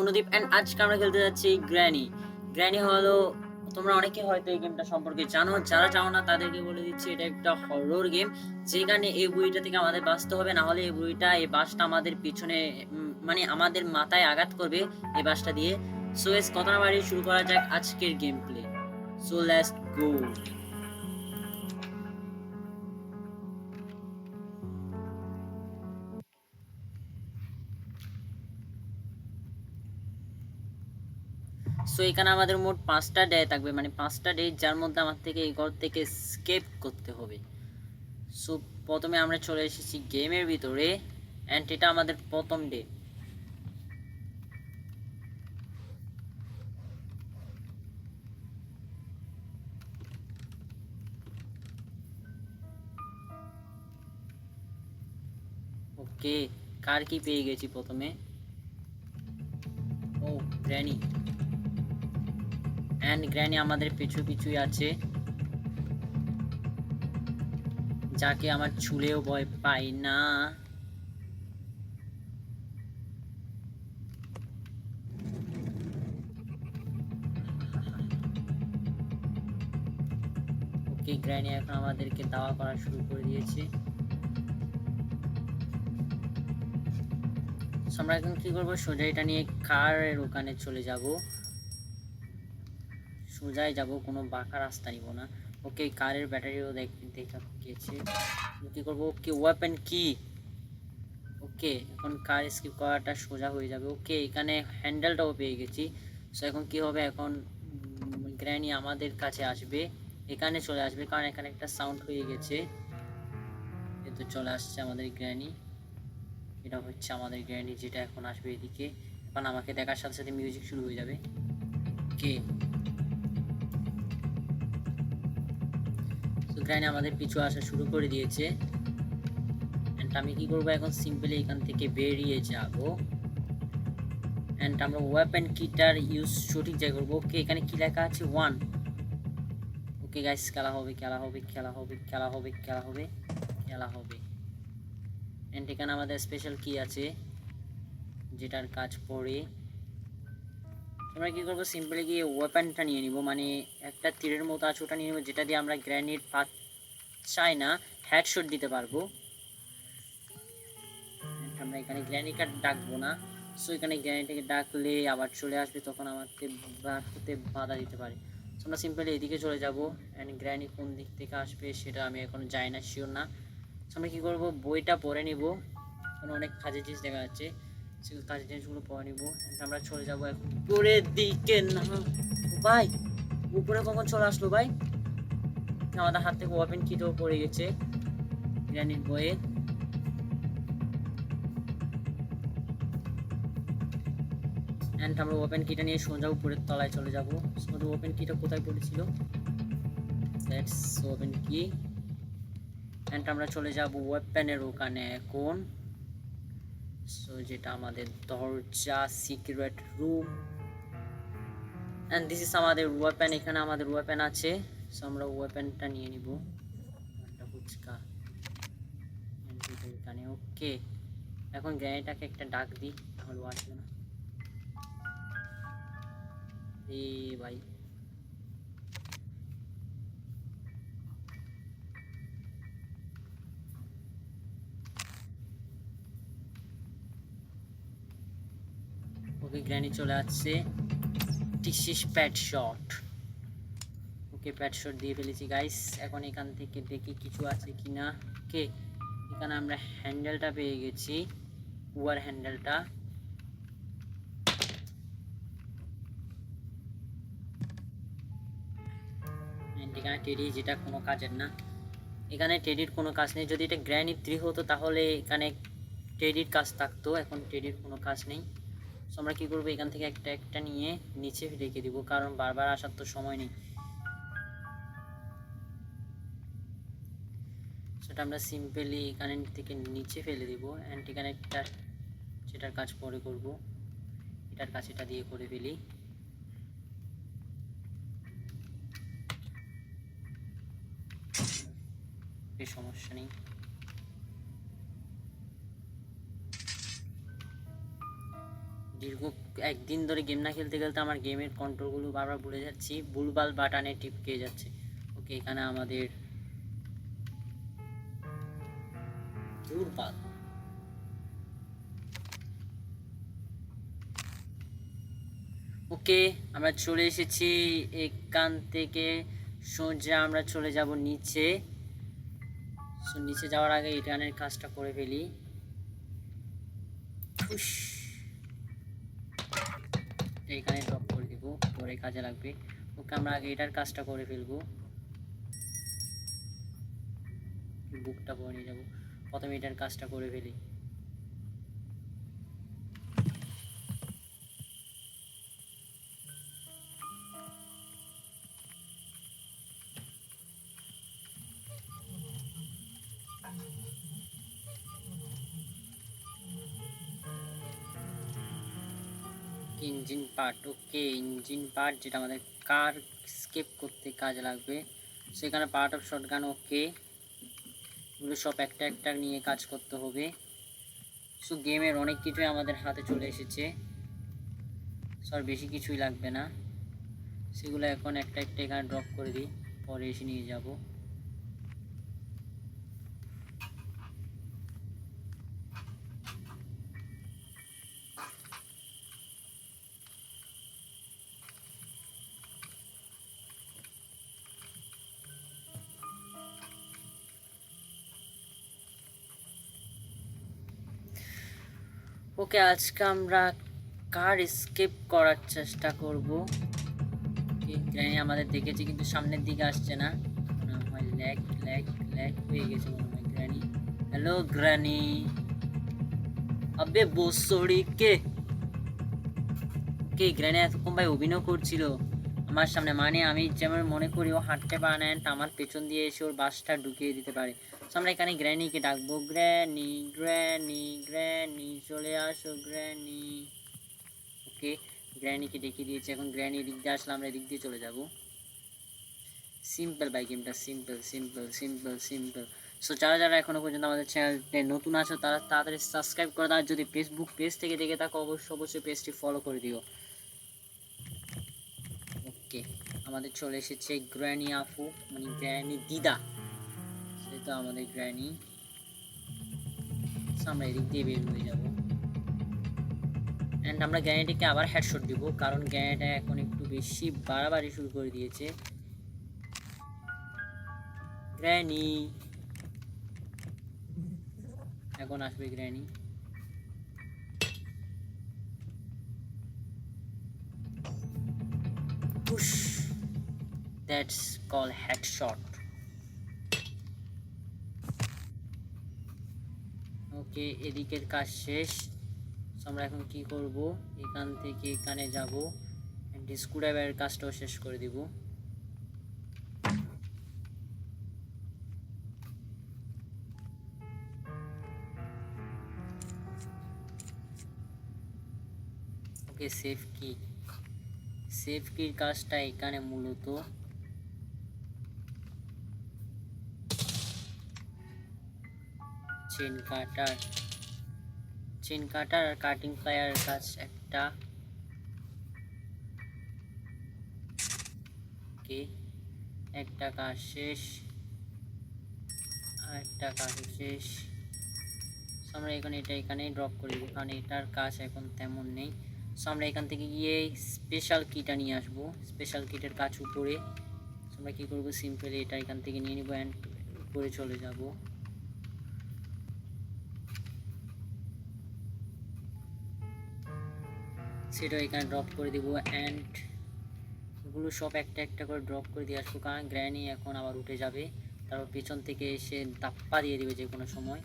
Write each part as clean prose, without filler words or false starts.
Anudeep and আজকে আমরা খেলতে যাচ্ছি গ্র্যানি। গ্র্যানি হলো, তোমরা অনেকে হয়তো এই গেমটা সম্পর্কে জানো, যারা জানো না তাদেরকে বলে দিচ্ছি, এটা একটা হরর গেম যেখানে এই বুড়িটা থেকে আমাদের বাঁচতে হবে, না হলে এই বুড়িটা এই বাসটা আমাদের পিছনে মানে আমাদের মাথায় আঘাত করবে এই বাসটা দিয়ে। সো এস কথা না বাড়িয়ে শুরু করা যাক আজকের game play. So let's go. So এখানে আমাদের মোট 5টা ডে থাকবে, মানে 5টা ডে, যার মধ্যে আমার থেকে এই ঘর থেকে স্কেপ করতে হবে। সো প্রথমে আমরা চলে এসেছি গেমের ভিতরে অ্যান্ড এটা আমাদের প্রথম ডে। ওকে, কার কি পেয়ে গেছি প্রথমে? ও, গ্র্যানি। অ্যান্ড গ্র্যানি আমাদের পিছু পিছুই আছে, যাকে আমার ছুলেও ভয় পাই না। ওকে, গ্র্যানি এখন আমাদেরকে দাওয়া করা শুরু করে দিয়েছে। আমরা এখন কি করবো, সোজা এটা নিয়ে কারের ওখানে চলে যাব, সোজাই যাব, কোনো বাঁকা রাস্তা নিব না। ওকে, কারের ব্যাটারিও দেখা গিয়েছে। কি করবো? ওকে, ওয়েপেন কি? ওকে, এখন কার স্কিপ করাটা সোজা হয়ে যাবে। ওকে, এখানে হ্যান্ডেলটাও পেয়ে গেছি। সো এখন কি হবে, এখন গ্র্যানি আমাদের কাছে আসবে, এখানে চলে আসবে, কারণ এখানে একটা সাউন্ড হয়ে গেছে। এই তো চলে আসছে আমাদের গ্র্যানি, এটা হচ্ছে আমাদের গ্র্যানি যেটা এখন আসবে এদিকে। এখন আমাকে দেখার সাথে সাথে মিউজিক শুরু হয়ে যাবে। ওকে, সো গ্র্যানি আমাদের পিছু আসা শুরু করে দিয়েছে। এন্ড আমি কি করবো, এখন সিম্পলি এখান থেকে বেরিয়ে যাব এন্ড আমরা ওয়েপেন কিটার ইউজ সঠিক জায়গায় করবো। ওকে, এখানে কি লেখা আছে? 1। ওকে গাইস, খেলা হবে খেলা হবে খেলা হবে খেলা হবে খেলা হবে খেলা হবে। এন্ড এখানে আমাদের স্পেশাল কি আছে যেটার কাজ পড়ে। আমরা কি করবো, সিম্পলি গিয়ে ওয়েপেনটা নিয়ে নিব, মানে একটা তীরের মতো আছে, ওটা নিয়ে নিব, যেটা দিয়ে আমরা গ্রেনেড চাই না হেডশট দিতে পারবো। আমরা এখানে গ্রেনেডটা ডাকবো না। সো এখানে গ্রেনেডটাকে ডাকলে আবার চলে আসবে, তখন আমাকে হতে বাধা দিতে পারে। সো আমরা সিম্পলি এদিকে চলে যাব অ্যান্ড গ্রেনেড কোন দিক থেকে আসবে সেটা আমি এখন জানি না, শিওর না। সো আমরা কী করবো, বইটা পড়ে নিব, কারণ অনেক কাজের জিনিস দেখা যাচ্ছে, সেগুলো কাজের জিনিসগুলো পড়ে নিব। আমরা চলে যাবো এখন উপরের দিকে। না ভাই, উপরে কখন চলে আসলো ভাই? আমাদের হাত থেকে ওপেন কিটাও পড়ে গেছে গ্রেনেড বইয়ে। অ্যান্ড আমরা ওপেন কিটা নিয়ে সোজা উপরের তলায় চলে যাব। সোজা ওপেন কিটা কোথায় পড়েছিল? দ্যাটস ওপেন কি। অ্যান্ড আমরা চলে যাব ওয়েপেনের ওখানে এখন। সো যেটা আমাদের দরজা, secret room. And this is আমাদের ওয়েপেন, এখানে আমাদের ওয়েপেন আছে। সো আমরা ওয়েপেনটা নিয়ে নিব, ফুচকা এখানে। ওকে, এখন গ্রেনেডটাকে একটা ডাক দিই, তাহলে আসবে না। এ ভাই, ওকে গ্র্যানি চলে আসছে। This is pad shot. Okay, pad shot দিয়ে ফেলেছি গাইস। এখন এখান থেকে দেখি কিছু আছে কিনা। ওকে, এখানে আমরা হ্যান্ডেলটা পেয়ে গেছি, ওয়ার হ্যান্ডেলটা। এখানে টেডি, যেটা কোনো কাজের না। এখানে টেডির কোনো কাজ নেই। যদি এটা গ্র্যানি 3 হতো তাহলে এখানে টেডির কাজ থাকতো, এখন টেডির কোনো কাজ নেই। সো আমরা কী করবো, এখান থেকে একটা একটা নিয়ে নিচে রেখে দিব, কারণ বারবার আসার তো সময় নেই। সেটা আমরা সিম্পলি এখানে থেকে নিচে ফেলে দিব অ্যান্ড এখানে একটা, সেটার কাজ পরে করব, এটার কাজ এটা দিয়ে করে ফেলি। সমস্যা নেই। দীর্ঘ একদিন ধরে গেম না খেলতে খেলতে আমার গেমের কন্ট্রোলগুলো বারবার ভুলে যাচ্ছি, ভুলভাল বাটনে টিপকে যাচ্ছে। ওকে, এখানে আমাদের দুর্বল। ওকে, আমরা চলে এসেছি। এখান থেকে সোজা আমরা চলে যাব নিচে। সো নিচে যাওয়ার আগে রিটার্নের কাজটা করে ফেলি। এইখানে ড্রপ করে দিব, পরে কাজে লাগবে। ওকে, আমরা আগে এটার কাজটা করে ফেলবো। বুকটা পরে নিয়ে যাবো, প্রথমে এটার কাজটা করে ফেলি। Engine part. Okay, engine part যেটা আমাদের কার স্কেপ করতে কাজে লাগবে, সেখানে পার্ট অফ শটগান। ওকে, এগুলো সব একটা একটা নিয়ে কাজ করতে হবে। সো গেমের অনেক কিছুই আমাদের হাতে চলে এসেছে, সর বেশি কিছুই লাগবে না। সেগুলো এখন একটা একটা এখানে ড্রপ করে দিই, পরে এসে নিয়ে যাব। ওকে, আজকে আমরা কার স্কেপ করার চেষ্টা করব। গ্র্যানি আমাদের দেখেছে কিন্তু সামনের দিকে আসছে না, মনে হয় ল্যাগ ল্যাগ ল্যাগ হয়ে গেছে মনে হয় গ্র্যানি। হ্যালো গ্র্যানি, আবে বসড়ি কে। কে গ্র্যানি এতক্ষণ ভাই অভিনয় করছিল আমার সামনে, মানে আমি যেমন মনে করি ও হাঁটতে পারে না, আমার পেছন দিয়ে এসে ওর বাসটা ঢুকিয়ে দিতে পারে। আমরা এখানে গ্র্যানিকে ডাকবো, গ্র্যানি গ্র্যানি গ্র্যানি চলে আসো গ্র্যানি। ওকে, গ্র্যানিকে ডেকে দিয়েছে, এখন গ্র্যানি এদিক দিয়ে আসলে আমরা এদিক দিয়ে চলে যাব। সিম্পল ভাই, গেমটা simple simple simple simple. So যারা যারা এখনো পর্যন্ত আমাদের চ্যানেলতে নতুন আছো তারা তাড়াতাড়ি সাবস্ক্রাইব করে দাও, যদি ফেসবুক পেজ থেকে দেখে থাকো অবশ্যই পেজটি ফলো করে দিও। ওকে, আমাদের চলে এসেছে গ্র্যানি আপু, মানে গ্র্যানি দিদা, সেটা আমাদের গ্র্যানি। আমরা এদিক দিয়ে বের হয়ে যাবো, অ্যান্ড আমরা গ্র্যানিটিকে আবার হেডশট দিব, কারণ গ্র্যানিটা এখন একটু বেশি বাড়াবাড়ি শুরু করে দিয়েছে। গ্র্যানি, এখন আসবে granny. Push, that's call headshot. Okay, এদিকের কাজ শেষ। আমরা এখন কি করব, এখান থেকে এখানে যাব, স্ক্রুড্রাইভারের কাজটাও শেষ করে দিব। ওকে, সেফ কির কাজটা এখানে মূলত চেন কাটার আর কাটিং প্লায়ারের কাজ একটা। ওকে, একটা কাজ শেষ, আর একটা কাজ শেষ। আমরা এখানে ড্রপ করে দিব, কারণ এটার কাজ এখন তেমন নেই। সো আমরা এখান থেকে গিয়ে স্পেশাল কিটা নিয়ে আসবো, স্পেশাল কিটের কাজ উপরে। আমরা কি করব, সিম্পলি এটা এখান থেকে নিয়ে নিব অ্যান্ড উপরে চলে যাব। সেটা এখানে ড্রপ করে দিব, অ্যান্ড এগুলো সব একটা একটা করে ড্রপ করে দিয়ে আসবো, কারণ গ্র্যানি এখন আবার উঠে যাবে, তারপর পেছন থেকে এসে ধাপ্পা দিয়ে দিবে যে কোনো সময়।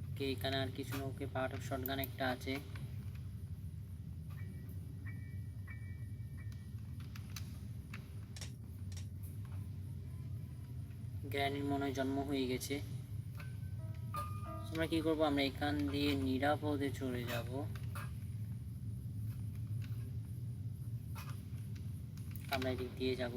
ওকে, এখানে আর কিছু না। ওকে, পার্ট অফ শটগান একটা আছে। গ্র্যানির মনে হয় জন্ম হয়ে গেছে। আমরা কি করব, আমরা এখান দিয়ে নিরাপদে চলে যাব। আমরা এদিক দিয়ে যাব।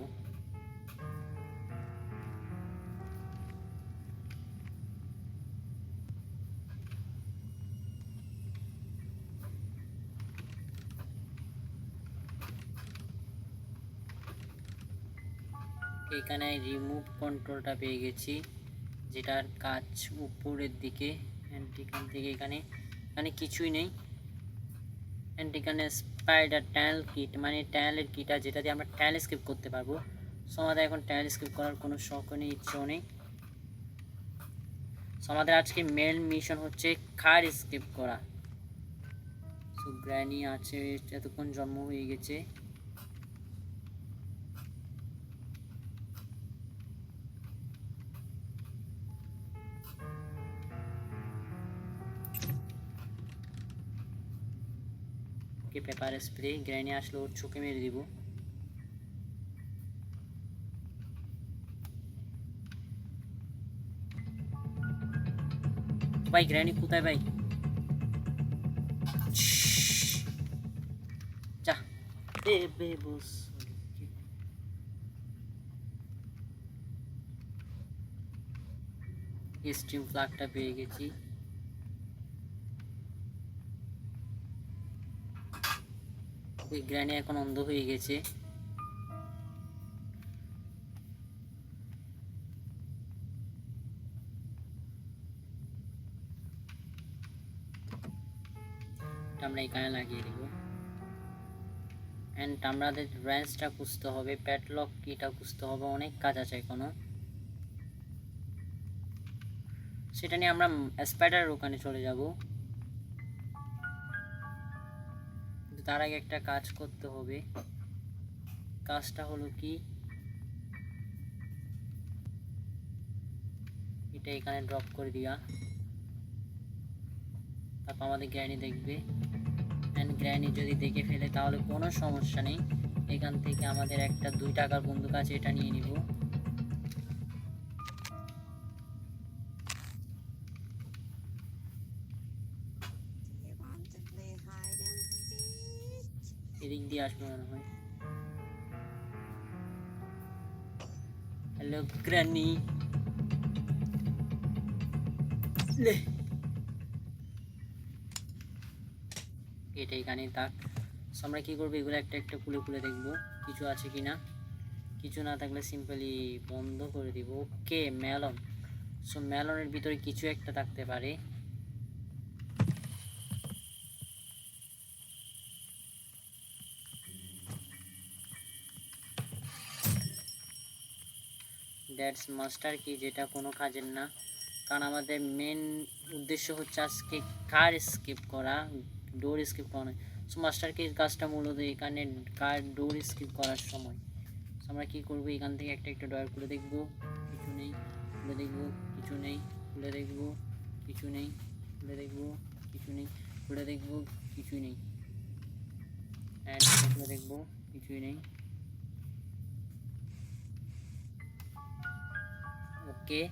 এখানে রিমুভ কন্ট্রোলটা পেয়ে গেছি, যেটার কাজ উপরের দিকে। অ্যান্ড এখান থেকে এখানে এখানে কিছুই নেই। অ্যান্ড এখানে স্পাইডার টানেল কিট, মানে টানেলের কিট, আর যেটা দিয়ে আমরা টানেল স্কিপ করতে পারবো। সো আমাদের এখন টানেল স্কিপ করার কোনো শখ নেই, ইচ্ছেও নেই। সো আমাদের আজকে মেন মিশন হচ্ছে কার স্কিপ করা। সো গ্র্যানি আছে, এতক্ষণ জন্ম হয়ে গেছে। ওকে, পেপার স্প্রে। গ্র্যানি আসলে ওর চোখে মেরে দিব। ভাই গ্র্যানি কোথায় ভাই? যা এ বেবস। স্ট্রিম ফ্ল্যাগটা পেয়ে গেছি। ওই গ্র্যানি এখন অন্ধ হয়ে গেছে। আমরা এখানে লাগিয়ে দেবো। অ্যান্ড আমাদের রেঞ্জটা খুঁজতে হবে, প্যাডলক কিটা খুঁজতে হবে, অনেক কাজ আছে এখনো। সেটা নিয়ে আমরা স্পাইডারের ওখানে চলে যাব। কিন্তু তার আগে একটা কাজ করতে হবে। কাজটা হলো কি, এটা এখানে ড্রপ করে দিয়া, তারপর আমাদের গ্র্যানি দেখবে। অ্যান্ড গ্র্যানি যদি দেখে ফেলে তাহলে কোনো সমস্যা নেই, এখান থেকে আমাদের একটা 2 টাকার বন্দুক আছে, এটা নিয়ে নিব। এদিক দিয়ে আসবে মনে হয়। Hello granny. এটা এখানে থাক। আমরা কি করবো, এগুলো একটা একটা খুলে খুলে দেখবো কিছু আছে কিনা। কিছু না থাকলে সিম্পলি বন্ধ করে দিব। ওকে, মেলন। সো মেলনের ভিতরে কিছু একটা থাকতে পারে। দ্যাটস মাস্টার কি, যেটা কোনো কাজের না, কারণ আমাদের মেন উদ্দেশ্য হচ্ছে আজকে কার স্কিপ করা, ডোর স্কিপ করা নয়। সো মাস্টার কি কাজটা মূলত এখানে কার ডোর স্কিপ করার সময়। আমরা কি করব, এখান থেকে একটা একটা ডয়ার খুলে দেখব, কিছু নেই। খুলে দেখব, কিছু নেই। খুলে দেখব, কিছু নেই। খুলে দেখব, কিছু নেই। খুলে দেখব, কিছুই নেই। অ্যান্ড খুলে দেখব, কিছুই নেই। ওকে,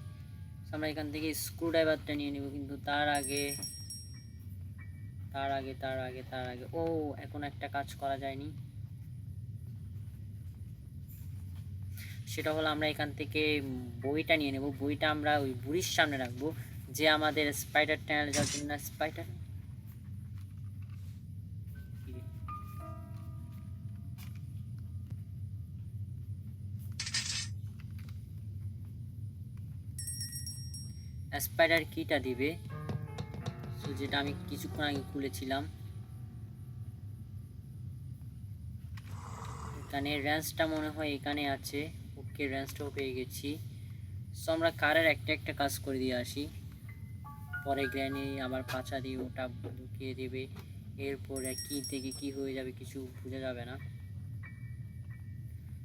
আমরা এখান থেকে স্ক্রু ড্রাইভারটা নিয়ে নিব, কিন্তু তার আগে ও এখন একটা কাজ করা যায়নি। সেটা হলো আমরা এখান থেকে বইটা নিয়ে নেব। বইটা আমরা ওই বুড়ির সামনে রাখবো, যে আমাদের স্পাইডার টানেল যাওয়ার জন্য স্পাইডার স্পাইডার কিটা দিবে। তো যেটা আমি কিছুক্ষণ আগে খুলেছিলাম। এখানে রেঞ্জটা মনে হয় এখানে আছে। ওকে, রেঞ্জটাও পেয়ে গেছি। সো আমরা কারের একটা একটা কাজ করে দিয়ে আসি, পরে গ্র্যানি আবার পাছা দিয়ে ওটা ঢুকিয়ে দেবে। এরপরে কি থেকে কি হয়ে যাবে কিছু বোঝা যাবে না।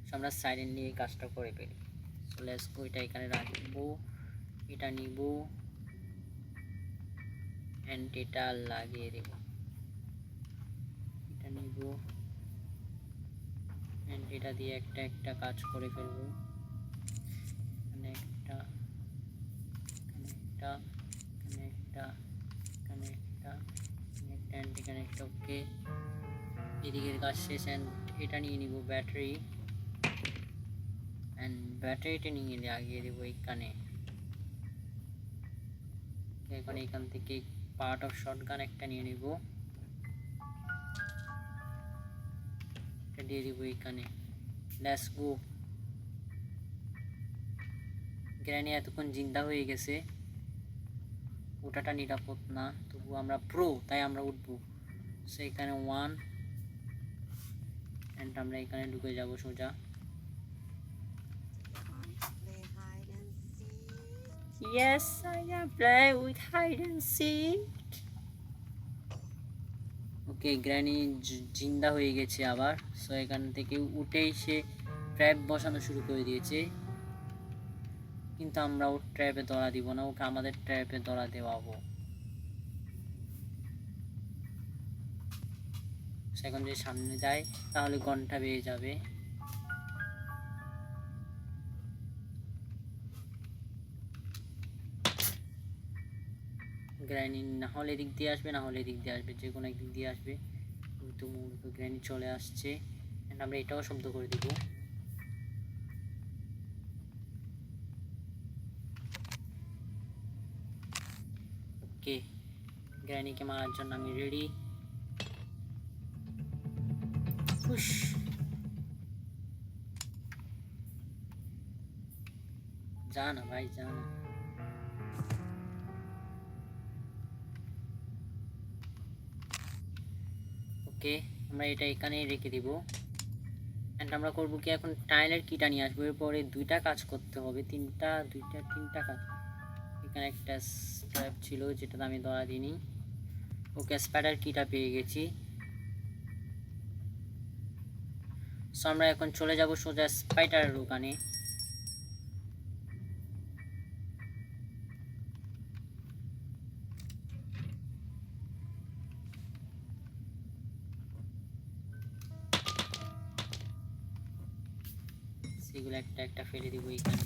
সো আমরা সাইলেন্টলি এই কাজটা করে ফেলি। সো লেটস গো, এটা এখানে রাখবো, এটা নিব, অ্যান্ড এটা লাগিয়ে দেব। এটা নিব, অ্যান্ড এটা দিয়ে একটা একটা কাজ করে ফেলবো। এখানে একটা, এখানে একটা, এখানে একটা, এখানে একটা, অ্যান্ড এখানে একটা। ওকে, এদিকের কাজ শেষ। অ্যান্ড এটা নিয়ে নিব, ব্যাটারি। অ্যান্ড ব্যাটারিটা নিয়ে লাগিয়ে দেবো এখানে। এখন এখান থেকে পার্ট অফ শটগান একটা নিয়ে নিব, এটা দিয়ে দিব এখানে। Let's go. গ্র্যানি এতক্ষণ জিন্দা হয়ে গেছে, ওটাটা নিরাপদ না, তবু আমরা প্রো তাই আমরা উঠবো। সো এখানে 1 অ্যান্ড আমরা এখানে ঢুকে যাব সোজা। Yes, I am play with hide and seek. Okay, granny জিন্দা হয়ে গেছে আবার। সো এখান থেকে উঠেই সে ট্র্যাপ বসানো শুরু করে দিয়েছে, কিন্তু আমরা ওর ট্র্যাপে ধরা দিব না, ওকে আমাদের ট্র্যাপে ধরা দেওয়াবো। এখন যদি সামনে যায় তাহলে ঘন্টা বেয়ে যাবে। গ্র্যানি না হলে এদিক দিয়ে আসবে, না হলে এদিক দিয়ে আসবে, যে কোনো একদিক দিয়ে আসবে। কিন্তু মূলত গ্র্যানি চলে আসছে, আমরা এটাও শব্দ করে দিব। ওকে, গ্র্যানিকে মারার জন্য আমি রেডি। পুশ। যা না ভাই, যা না। ওকে, আমরা এটা এখানেই রেখে দিব। এন্ড আমরা করবো কি, এখন টাইলের কিটা নিয়ে আসবো, এরপরে দুইটা কাজ করতে হবে, তিনটা কাজ। এখানে একটা স্ট্র্যাপ ছিল যেটা আমি ধরা দিইনি। ওকে, স্পাইডার কিটা পেয়ে গেছি। সো আমরা এখন চলে যাব সোজা স্পাইডারের ওখানে। সেগুলো একটা একটা ফেলে দিব এখানে।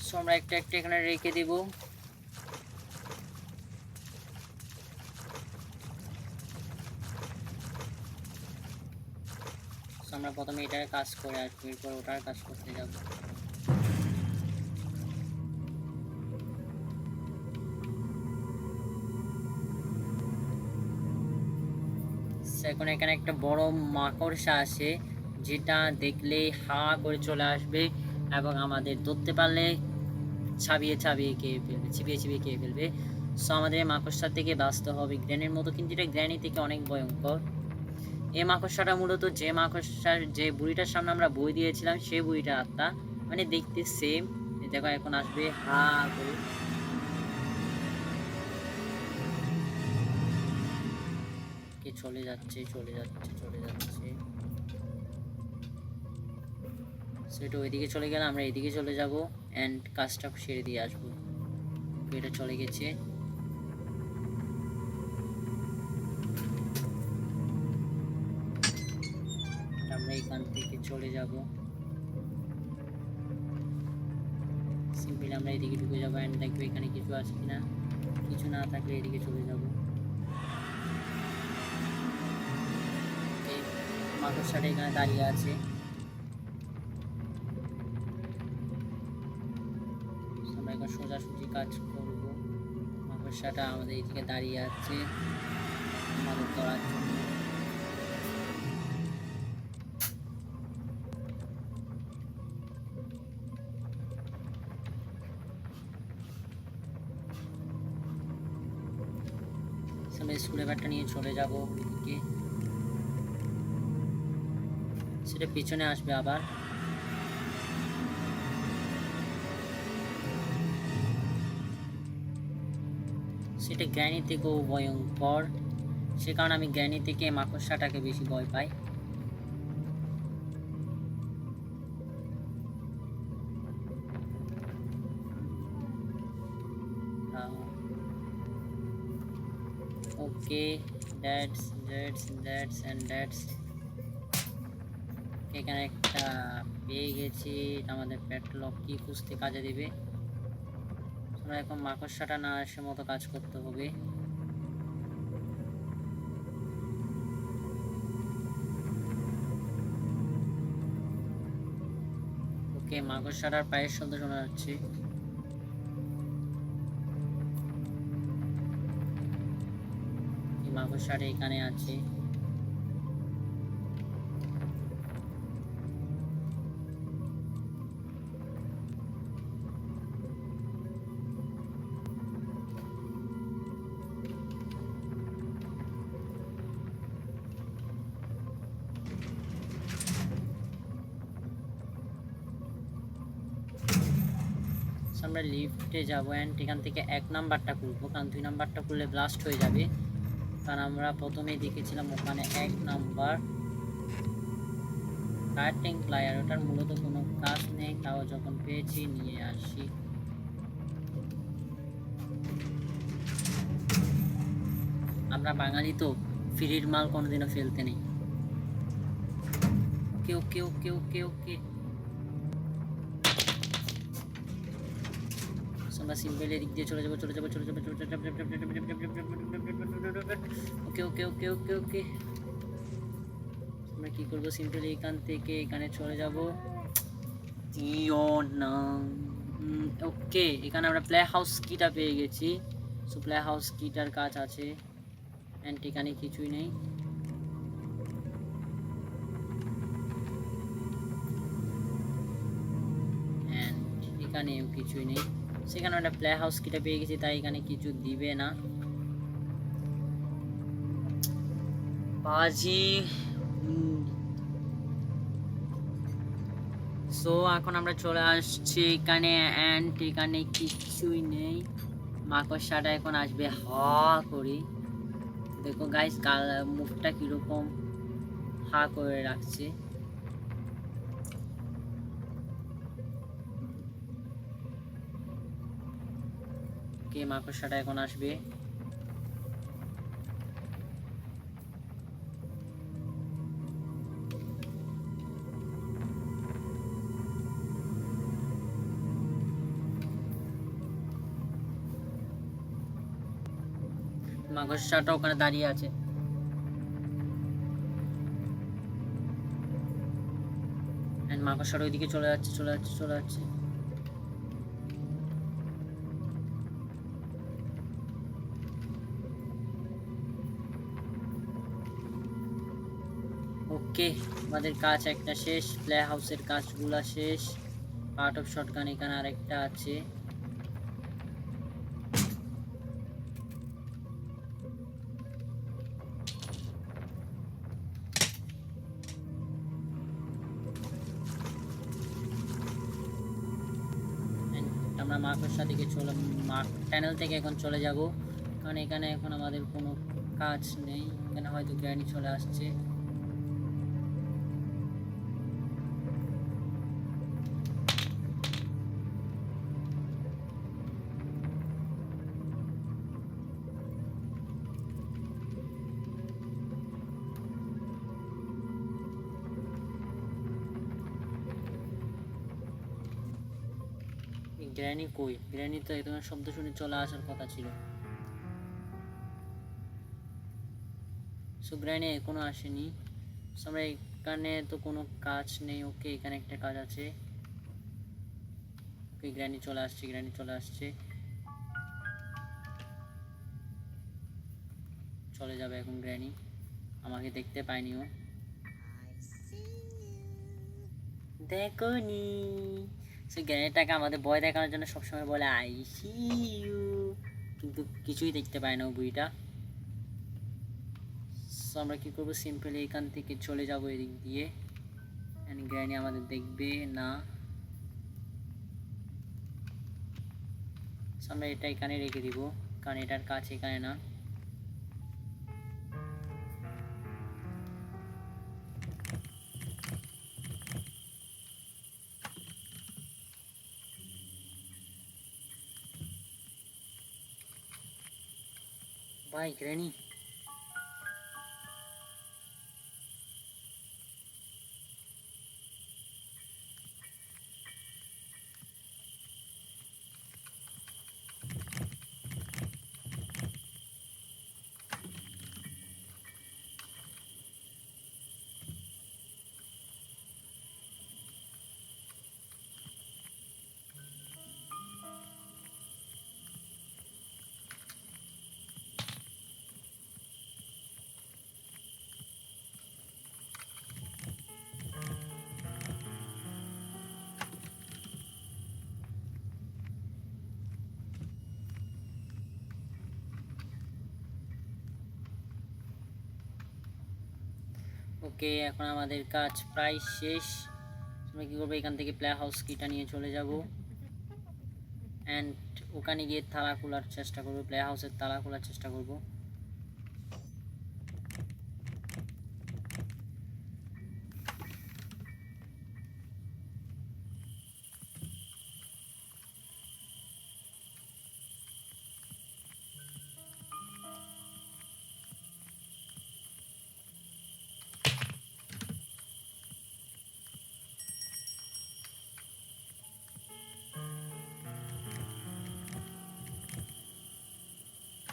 সো আমরা একটা একটা এখানে রেখে দিব। আমরা প্রথমে এটার কাজ করে আসবো, এরপর ওটার কাজ করতে যাব। এখন এখানে একটা বড় মাকড়সা আসে, যেটা দেখলে হা করে চলে আসবে এবং আমাদের ধরতে পারলে চিবিয়ে খেয়ে ফেলবে। সো আমাদের মাকড়সা থেকে বাঁচতে হবে গ্র্যানির মতো, কিন্তু এটা গ্র্যানি থেকে অনেক ভয়ঙ্কর। এই মাকড়সাটা মূলত যে মাকড়সার যে বুড়িটার সামনে আমরা বই দিয়েছিলাম সেই বুড়িটার আত্মা, মানে দেখতে সেম। দেখো এখন আসবে হা করে। চলে যাচ্ছে। সেটা ওইদিকে চলে গেলে আমরা এদিকে চলে যাব অ্যান্ড কাজটা সেরে দিয়ে আসবো। এটা চলে গেছে। আমরা এখান থেকে চলে যাব, সিম্পলি আমরা এদিকে ঢুকে যাবো অ্যান্ড দেখবো এখানে কিছু আছে কিনা। কিছু না থাকলে এদিকে চলে যাব। মাকড়সাটা এখানে দাঁড়িয়ে আছে। আমরা এখন সোজাসুজি কাজ করব। মাকড়সাটা আমাদের এদিকে দাঁড়িয়ে আছে আমাদের ধরার জন্য। স্ক্রুড্রাইভারটা নিয়ে চলে যাব ওইদিকে, সেটা পিছনে আসবে আবার। সেটা গ্র্যানি থেকেও ভয়ঙ্কর, সে কারণে আমি গ্র্যানি থেকে মাকড়সাটাকে বেশি ভয় পাই। ওকে, দ্যাটস এন্ড দ্যাটস। এখানে একটা পেয়ে গেছি, আমাদের প্যাটলক কি খুঁজতে কাজে দিবে। আমরা এখন মাকড়সাটা না আসে মতো কাজ করতে হবে। ওকে, মাকড়সাটার পায়ের শব্দ শোনা যাচ্ছে। মাকড়সাটা এখানে আছে। আমরা লিফটে যাবো অ্যান্ড এখান থেকে 1 নাম্বারটা খুলবো, কারণ 2 নাম্বারটা খুললে ব্লাস্ট হয়ে যাবে। কারণ আমরা প্রথমেই দেখেছিলাম ওখানে 1 নাম্বার কাটিং প্লায়ার, ওটার মূলত কোনো কাজ নেই, তাও যখন পেয়েছি নিয়ে আসি। আমরা বাঙালি তো ফ্রির মাল কোনোদিনও ফেলতে নেই। ওকে ওকে ওকে ওকে ওকে, আমরা সিম্পল এদিক দিয়ে চলে যাবো। ওকে ওকে ওকে ওকে ওকে, আমরা কি করবো, সিম্পল এখান থেকে এখানে চলে যাব। ওকে, এখানে আমরা প্লে হাউস কিটা পেয়ে গেছি। সো প্লে হাউস কিটার কাজ আছে অ্যান্ড এখানে কিছুই নেই। অ্যান্ড এখানেও কিছুই নেই। সেখানে একটা প্লে হাউস কিটা পেয়ে গেছি, তাই এখানে কিছু দিবে না। বাজি। সো এখন আমরা চলে আসছি এখানে অ্যান্ড এখানে কিছুই নেই। মাকড়সাটা এখন আসবে হা করে। দেখো গাইস, মুখটা কিরকম হা করে রাখছে। কে মাকড়সাটা এখন আসবে। মাকড়সাটা ওখানে দাঁড়িয়ে আছে। মাকড়সাটা ওইদিকে চলে যাচ্ছে চলে যাচ্ছে চলে যাচ্ছে। ওকে, আমাদের কাজ একটা শেষ, প্লে হাউসের কাজগুলা শেষ। পার্ট অফ শটগান এখানে আরেকটা আছে। আমরা মাকড়সা দিকে টানেল থেকে এখন চলে যাব, কারণ এখানে এখন আমাদের কোনো কাজ নেই। এখানে হয়তো গ্র্যানি চলে আসছে। গ্র্যানি কই? গ্র্যানি তো একদম শব্দ শুনে চলে আসার কথা ছিল। সো গ্র্যানি এখনো আসেনি। আমরা এখানে তো কোনো কাজ নেই। ওকে, এখানে একটা কাজ আছে। ওকে, গ্র্যানি চলে আসছে, গ্র্যানি চলে আসছে। চলে যাবে এখন গ্র্যানি, আমাকে দেখতে পায়নি ও। দেখোনি? সে গ্র্যানিটাকে আমাদের ভয় দেখানোর জন্য সবসময় বলে আই সি ইউ, কিন্তু কিছুই দেখতে পায় না ও বুড়িটা। সো আমরা কী করবো, সিম্পলি এখান থেকে চলে যাবো এদিক দিয়ে। অ্যান্ড গ্র্যানি আমাদের দেখবে না। সো আমরা এটা এখানে রেখে দিব, কারণ এটার কাজ এখানে না। ভাই গ্র্যানি ওকে, এখন আমাদের কাজ প্রায় শেষ। আমরা কী করবো, এখান থেকে প্লে হাউস কিটা নিয়ে চলে যাব অ্যান্ড ওখানে গিয়ে তালা খোলার চেষ্টা করবো, প্লে হাউসের তালা খোলার চেষ্টা করব।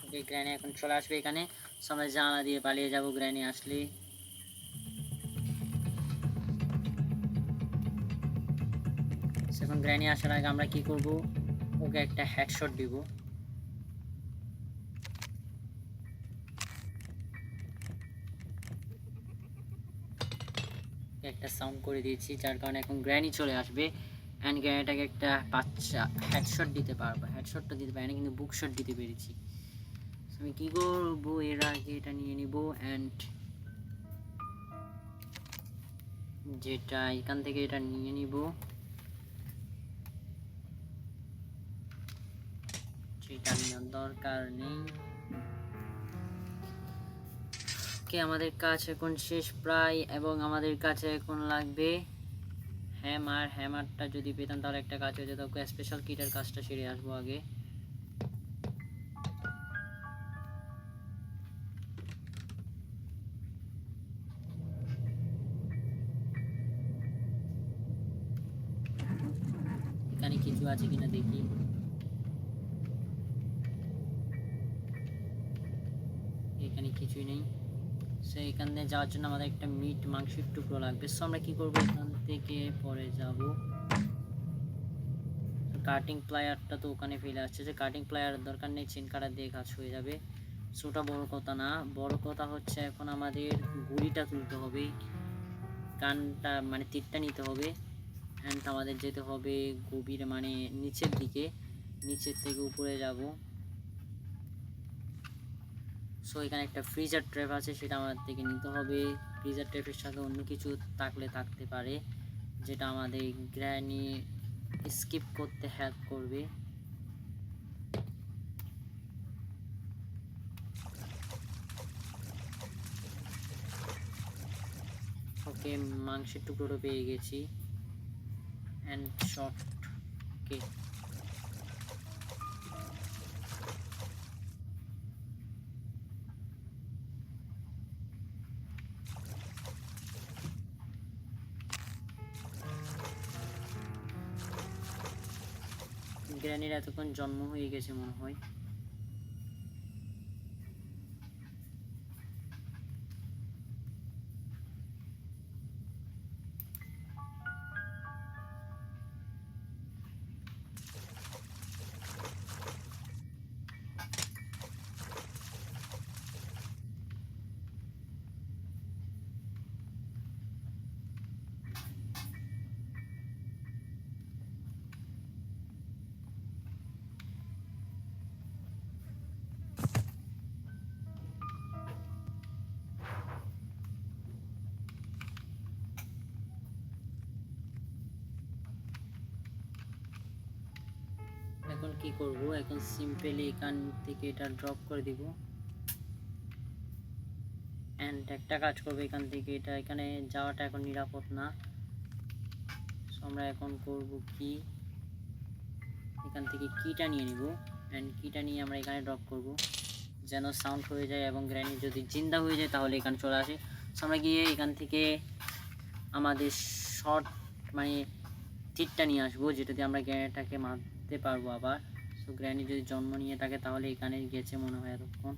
ওকে, গ্র্যানি এখন চলে আসবে এখানে। সো আমরা জানালা দিয়ে পালিয়ে যাব গ্র্যানি আসলে। এখন গ্র্যানি আসার আগে আমরা কি করব, ওকে একটা হেডশট দিব। একটা সাউন্ড করে দিয়েছি, যার কারণে এখন গ্র্যানি চলে আসবে অ্যান্ড গ্র্যানিটাকে একটা বাচ্চা হেডশট দিতে পারবো। হেডশটটা দিতে পারি না, কিন্তু বুকশট দিতে পেরেছি। আমি কি করবো, এর আগে এটা নিয়ে নিব অ্যান্ড যেটা এখান থেকে এটা নিয়ে নিব, যেটা নেওয়ার দরকার নেই। ওকে, আমাদের কাজ এখন শেষ প্রায়, এবং আমাদের কাছে এখন লাগবে হ্যামার। হ্যামারটা যদি পেতাম তাহলে একটা কাজ হয়ে যেত। ওকে, স্পেশাল কিটের কাজটা সেরে আসবো আগে। এখানে কিছু আছে কিনা দেখি। এখানে কিছুই নেই। সো এখানে যাওয়ার জন্য আমাদের একটা মাংসের টুকরো লাগবে। সো আমরা কি করবো, এখান থেকে পরে যাব। কাটিং প্লায়ারটা তো ওখানে ফেলে আসছে, যে কাটিং প্লায়ারের দরকার নেই, চেন কাটার দিয়ে কাজ হয়ে যাবে। সো ওটা বড় কথা না, বড় কথা হচ্ছে এখন আমাদের গুলিটা তুলতে হবে, কানটা মানে তীরটা নিতে হবে অ্যান্ড আমাদের যেতে হবে গভীর মানে নিচের দিকে, নিচের থেকে উপরে যাব। সো এখানে একটা ফ্রিজার ট্র্যাপ আছে, সেটা আমাদের থেকে নিতে হবে। ফ্রিজার ট্র্যাপের সাথে অন্য কিছু থাকতে পারে, যেটা আমাদের গ্র্যানি স্কিপ করতে হেল্প করবে। ওকে, মাংসের টুকরোটা পেয়ে গেছি অ্যান্ড শর্ট। ওকে, গ্র্যানির এতক্ষণ জন্ম হয়ে গেছে মনে হয়। এখন কি করব, এখন সিম্পলি এখান থেকে এটা ড্রপ করে দিব অ্যান্ড একটা কাজ করবো, এখান থেকে এটা এখানে যাওয়াটা এখন নিরাপদ না। সো আমরা এখন করব কি, এখান থেকে কিটা নিয়ে নিব অ্যান্ড কিটা নিয়ে আমরা এখানে ড্রপ করব, যেন সাউন্ড হয়ে যায় এবং গ্র্যানি যদি জিন্দা হয়ে যায় তাহলে এখানে চলে আসে। সো আমরা গিয়ে এখান থেকে আমাদের শর্ট মানে তীরটা নিয়ে আসবো, যেটা দিয়ে আমরা গ্র্যানিটাকে মারতে পারবো আবার। সো গ্র্যানি যদি জন্ম নিয়ে থাকে তাহলে এখানে গেছে মনে হয় এতক্ষণ।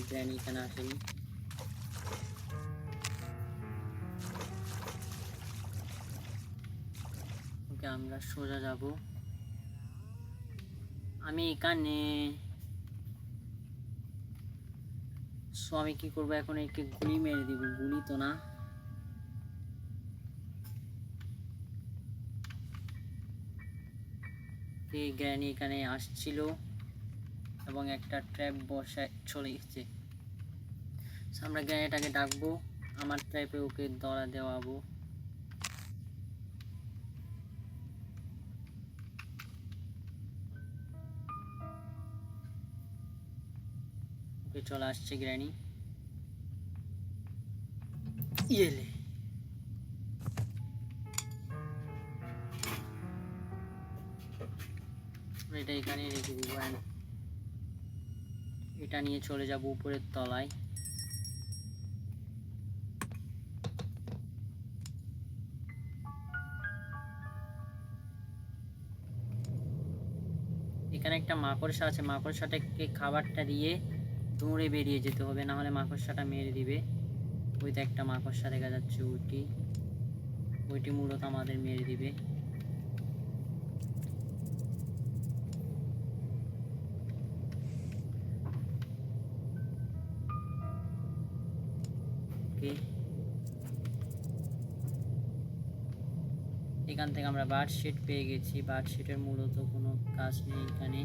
গ্র্যানি এখানে আসেনি। ওকে, আমরা সোজা যাব। আমি এখানে সো আমি কি করবো, এখন একে গুলি মেরে দিব। গুলি তো না, এই গ্র্যানি এখানে আসছিল এবং একটা ট্র্যাপ বসায় চলে গেছে। আমরা গ্র্যানিটাকে ডাকবো, আমার ট্র্যাপে ওকে ধরা দেওয়াবো। ওকে চলে আসছে গ্র্যানি। ইয়েলে এটা এখানে রেখে দিব, এটা নিয়ে চলে যাব উপরের তলায়। এখানে একটা মাকড়সা আছে, মাকড়সাটাকে খাবারটা দিয়ে দৌড়ে বেরিয়ে যেতে হবে, না হলে মাকড়সাটা মেরে দিবে। ওইটা একটা মাকড়সা দেখা যাচ্ছে, ওইটি মূলত আমাদের মেরে দিবে। এখান থেকে আমরা বার্ড শিট পেয়ে গেছি। বার্ড শিটের মূলত কোনো কাজ নেই এখানে।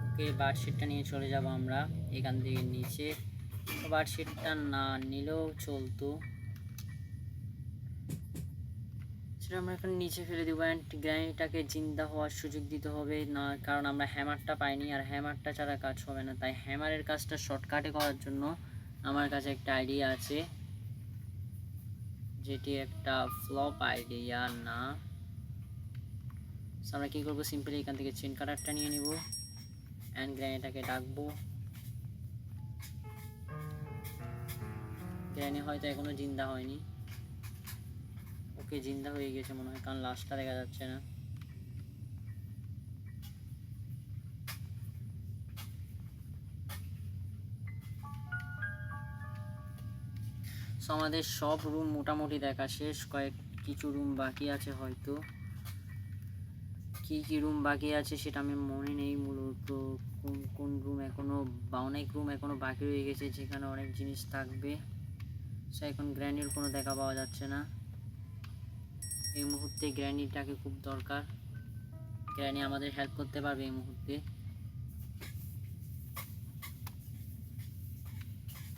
ওকে, বার্ড শিটটা নিয়ে চলে যাব আমরা এখান থেকে নিচে। বার্ড শিটটা না নিলেও চলতো, আমরা এখন নিচে ফেলে দিব। গ্র্যানিটাকে জিন্দা হওয়ার সুযোগ দিতে হবে না, কারণ আমরা হ্যামারটা পাইনি, আর হ্যামারটা ছাড়া কাজ হবে না। তাই হ্যামারের কাজটা শর্টকাটে করার জন্য আমার কাছে একটা আইডিয়া আছে, যেটি একটা ফ্লপ আইডিয়া না। আমরা কি করবো, সিম্পলি এখান থেকে চেন কাটারটা নিয়ে নিব অ্যান্ড গ্র্যানিটাকে ডাকবো। গ্র্যানি হয়তো এখনো জিন্দা হয়নি। ওকে, জিন্দা হয়ে গেছে মনে হয়, কারণ লাশটা দেখা যাচ্ছে না। আমাদের সব রুম মোটামুটি দেখা শেষ, কিছু রুম বাকি আছে, হয়তো কি রুম বাকি আছে সেটা আমি মনে নেই মূলত। কোন রুম এখনো, অনেক রুম এখনো বাকি রয়ে গেছে যেখানে অনেক জিনিস থাকবে। এখন গ্র্যানির কোনো দেখা পাওয়া যাচ্ছে না এই মুহূর্তে। গ্র্যানিটাকে খুব দরকার, গ্র্যানি আমাদের হেল্প করতে পারবে এই মুহূর্তে।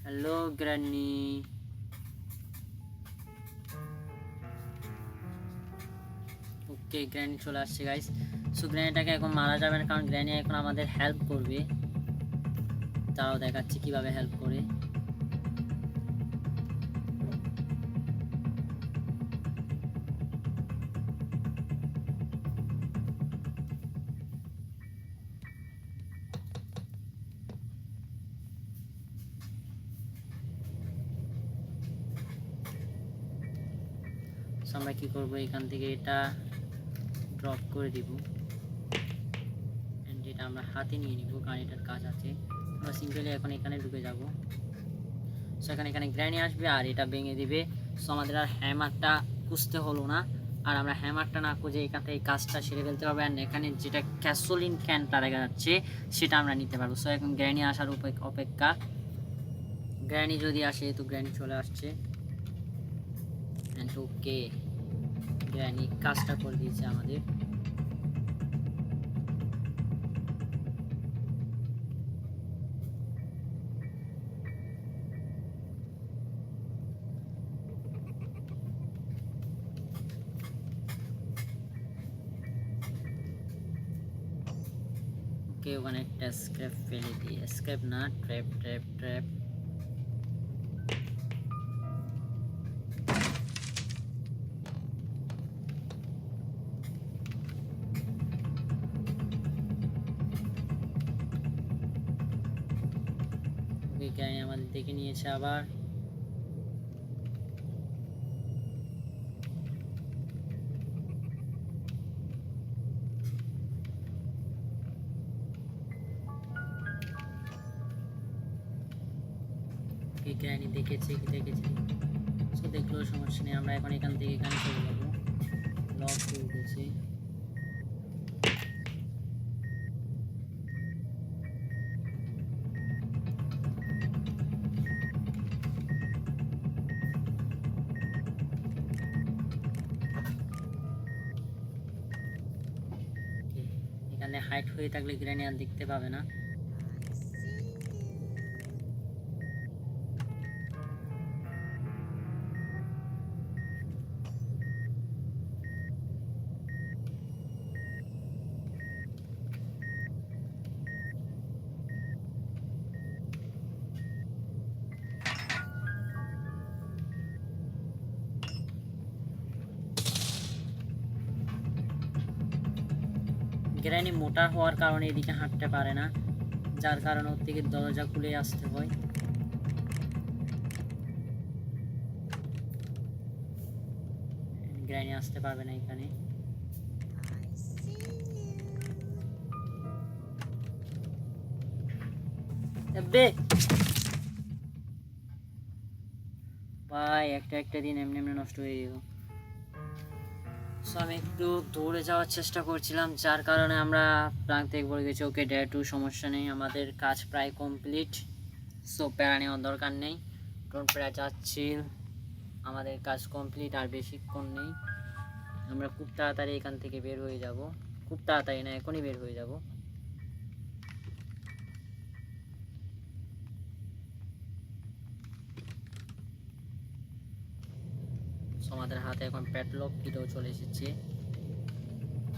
Hello granny. ওকে, গ্র্যানি চলে আসছে গাইস। সো গ্র্যানিটাকে এখন মারা যাবে না, কারণ গ্র্যানি এখন আমাদের হেল্প করবে। তারাও দেখাচ্ছে কিভাবে হেল্প করে। আমরা কি করব, এখান থেকে এটা ড্রপ করে দিব এন্ড এটা আমরা হাতে নিয়ে নিব, কারণ এটার কাজ আছে। আমরা সিম্পলি এখন এখানে ঢুকে যাব। সো এখানে গ্র্যানি আসবে আর এটা ভেঙে দিবে। সো আমাদের আর হ্যামারটা খুঁজতে হলো না, আর আমরা হ্যামারটা না খুঁজে এখান থেকে কাজটা সেরে ফেলতে পারবো। অ্যান্ড এখানে যেটা গ্যাসোলিন ক্যানটা দেখা যাচ্ছে সেটা আমরা নিতে পারবো। সো এখন গ্র্যানি আসার অপেক্ষা। গ্র্যানি যদি আসে, তো গ্র্যানি চলে আসছে অ্যান্ড ওকে, গ্র্যানি কাজটা করে দিয়েছে আমাদের। ওকে, ওখানে একটা স্ক্র্যাপ ফেলে দিয়ে, স্ক্র্যাপ না, ট্র্যাপ। গ্র্যানি আমাদের দেখে নিয়েছে আবার। গ্র্যানি দেখেছে। সো দেখলো, সমস্যা নেই। আমরা এখন এখান থেকে এখানে চলে যাবো। লক হয়ে গেছে। এখানে হাইট হয়ে থাকলে গ্র্যানি আর দেখতে পাবে না। গ্র্যানি মোটা হওয়ার কারণে এদিকে হাঁটতে পারে না, যার কারণে ওর থেকে দরজা খুলে আসতে হয়। গ্র্যানি আসতে পারবে না এখানে। ভাই একটা দিন এমনি এমনি নষ্ট হয়ে গেল। সো আমি একটু দৌড়ে যাওয়ার চেষ্টা করছিলাম, যার কারণে আমরা প্রান্তিক বলে গেছি। ওকে ডে 2 সমস্যা নেই, আমাদের কাজ প্রায় কমপ্লিট। সো প্যারা নেওয়ার দরকার নেই, ডোন্ট প্যারা, যাচ্ছি, আমাদের কাজ কমপ্লিট, আর বেশিক্ষণ নেই। আমরা খুব তাড়াতাড়ি এখান থেকে বের হয়ে যাব, খুব তাড়াতাড়ি না, এখনই বের হয়ে যাব। আমাদের হাতে এখন প্যাডলক কিটাও চলে এসেছে,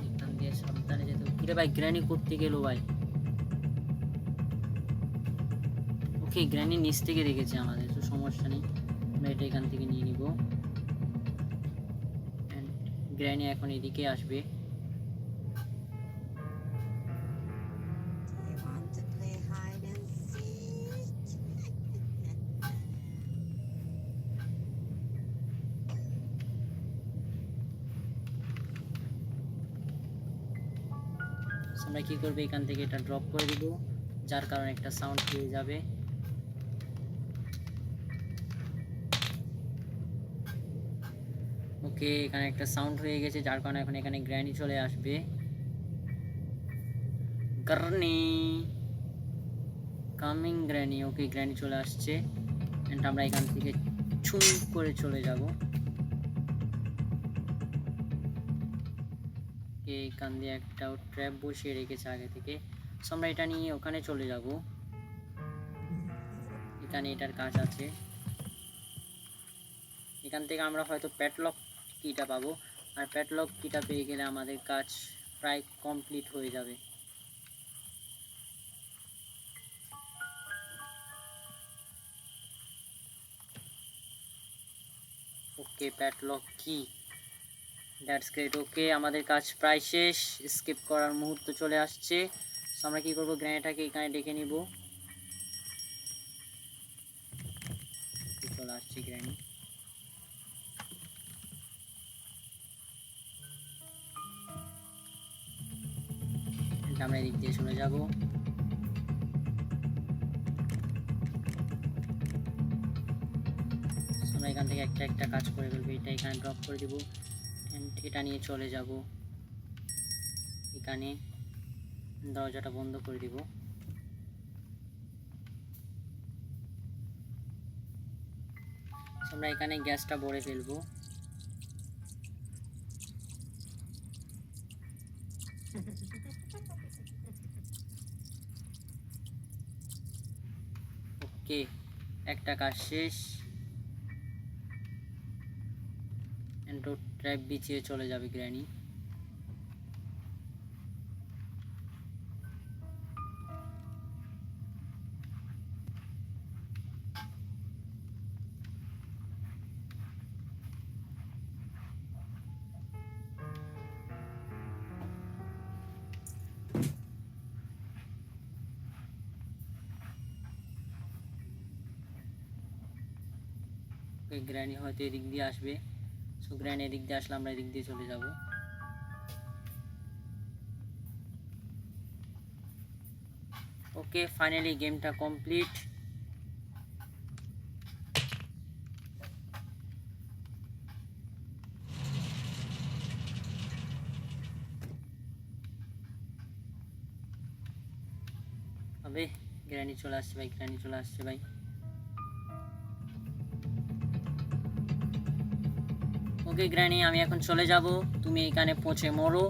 এখান দিয়ে সাবধানে যেতে। কিরে ভাই, গ্র্যানি করতে গেল ভাই। ওকে, গ্র্যানি নিচ থেকে দেখেছে আমাদের, তো সমস্যা নেই, আমরা এটা এখান থেকে নিয়ে নিব। গ্র্যানি এখন এদিকে আসবে। আমরা কি করবো, এখান থেকে এটা ড্রপ করে দিব, যার কারণে একটা সাউন্ড পেয়ে যাবে। ওকে, এখানে একটা সাউন্ড হয়ে গেছে, যার কারণে এখন এখানে গ্র্যানি চলে আসবে। Granny coming, granny. Okay, granny চলে আসছে, এন্ড আমরা এখান থেকে ছুম করে চলে যাব। এখান দিয়ে একটা ট্র্যাপ বসিয়ে রেখেছে আগে থেকে, সো আমরা এটা নিয়ে ওখানে চলে যাব। এখানে এটার কাজ আছে, এখান থেকে আমরা হয়তো প্যাডলক কিটা পাবো, আর প্যাডলক কিটা পেয়ে গেলে আমাদের কাজ প্রায় কমপ্লিট হয়ে যাবে। ওকে, প্যাডলক কি, দ্যাটস গ্রেট। ওকে, আমাদের কাজ প্রায় শেষ, স্কিপ করার মুহূর্ত চলে আসছে। সো আমরা কি করব, গ্র্যানিটাকে এখানে ডেকে নিব। চলে আসছে গ্র্যানি, আমরা এদিক দিয়ে চলে যাব। আমরা এখান থেকে একটা কাজ করে ফেলবো, এটা এখানে ড্রপ করে দিব, এটা নিয়ে চলে যাব। এখানে দরজাটা বন্ধ করে দিব। আমরা এখানে গ্যাসটা ভরে ফেলবো। ওকে, একটা কাজ শেষ, ট্র্যাপ বিছিয়ে চলে যাবে গ্র্যানি। গ্র্যানি হয়তো এদিক দিয়ে আসবে, সো গ্র্যানি এদিক দিয়ে আসলে আমরা এদিক দিয়ে চলে যাব। ওকে, ফাইনালি গেমটা কমপ্লিট। হবে, গ্র্যানি চলে আসছে ভাই, গ্র্যানি চলে আসছে ভাই। ওকে গ্র্যানি, আমি এখন চলে যাব, তুমি এখানে পৌঁছে মরো,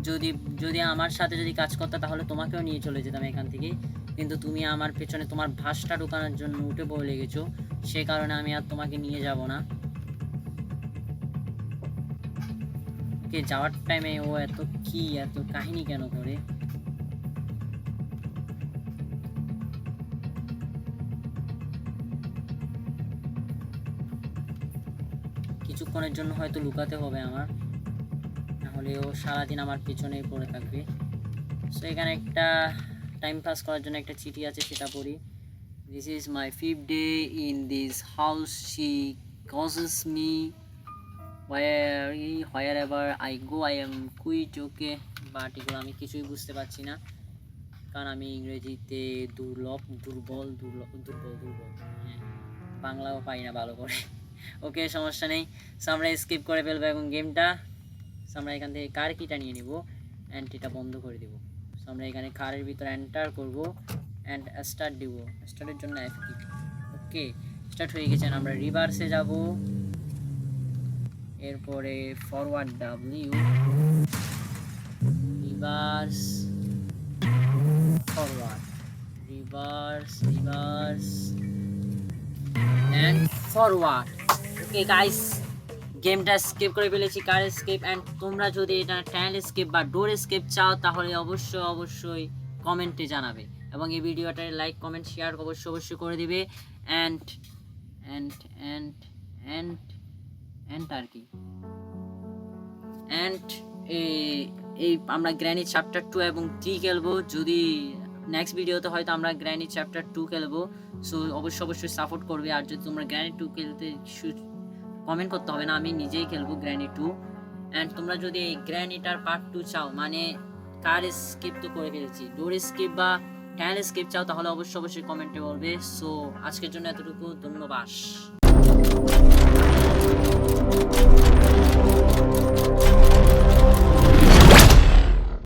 যদি যদি আমার সাথে যদি কাজ করতে তাহলে তোমাকেও নিয়ে চলে যেতাম এখান থেকে, কিন্তু তুমি আমার পেছনে তোমার ভাসটা ঢোকানোর জন্য উঠে পড়ে লেগেছো, সে কারণে আমি আর তোমাকে নিয়ে যাব না। ওকে, যাওয়ার টাইমে ও এত কাহিনী কেন করে? কিছুক্ষণের জন্য হয়তো লুকাতে হবে আমার, নাহলে ও সারাদিন আমার পেছনেই পড়ে থাকবে। সো এখানে একটা টাইম পাস করার জন্য একটা চিঠি আছে, সেটা পড়ি। This is my 5th day in this house, she causes me wherever I go I am quit. Okay, but এগুলো আমি কিছুই বুঝতে পারছি না, কারণ আমি ইংরেজিতে দুর্বল, হ্যাঁ, বাংলাও পাই না ভালো করে। ওকে, সমস্যা নেই। সো আমরা স্কিপ করে ফেলবো এবং গেমটা। সো আমরা এখান থেকে কার কিটা নিয়ে নিব, এন্ট্রিটা বন্ধ করে দিব। সো আমরা এখানে কারের ভিতরে এন্টার করব অ্যান্ড স্টার্ট দিব। স্টার্টের জন্য এফ কি। ওকে, স্টার্ট হয়ে গেছে। আমরা রিভার্সে যাব, এরপরে forward W, reverse, forward, reverse and forward. Okay guys, গেমটা স্কিপ করে ফেলেছি, কার স্কিপ। অ্যান্ড তোমরা যদি এটা ট্যান স্কিপ বা ডোর স্কিপ চাও তাহলে অবশ্যই কমেন্টে জানাবে, এবং এই ভিডিওটার লাইক কমেন্ট শেয়ার অবশ্যই করে দিবে। And and and and and আর কি, অ্যান্ড এই আমরা গ্র্যানি চ্যাপ্টার 2 এবং 3 খেলবো। যদি নেক্সট ভিডিওতে হয়তো আমরা গ্র্যানি চ্যাপ্টার 2 খেলবো। সো অবশ্যই সাপোর্ট করবে। আর যদি তোমরা গ্র্যানি 2 খেলতে কমেন্ট করতে হবে না, আমি নিজেই খেলবো গ্র্যানি 2। অ্যান্ড তোমরা যদি এই গ্র্যানিটার পার্ট 2 চাও, মানে কার স্কিপ তো করে ফেলেছি, ডোর স্কিপ বা ট্যান স্কিপ চাও, তাহলে অবশ্যই কমেন্টে বলবে। সো আজকের জন্য এতটুকু, ধন্যবাদ।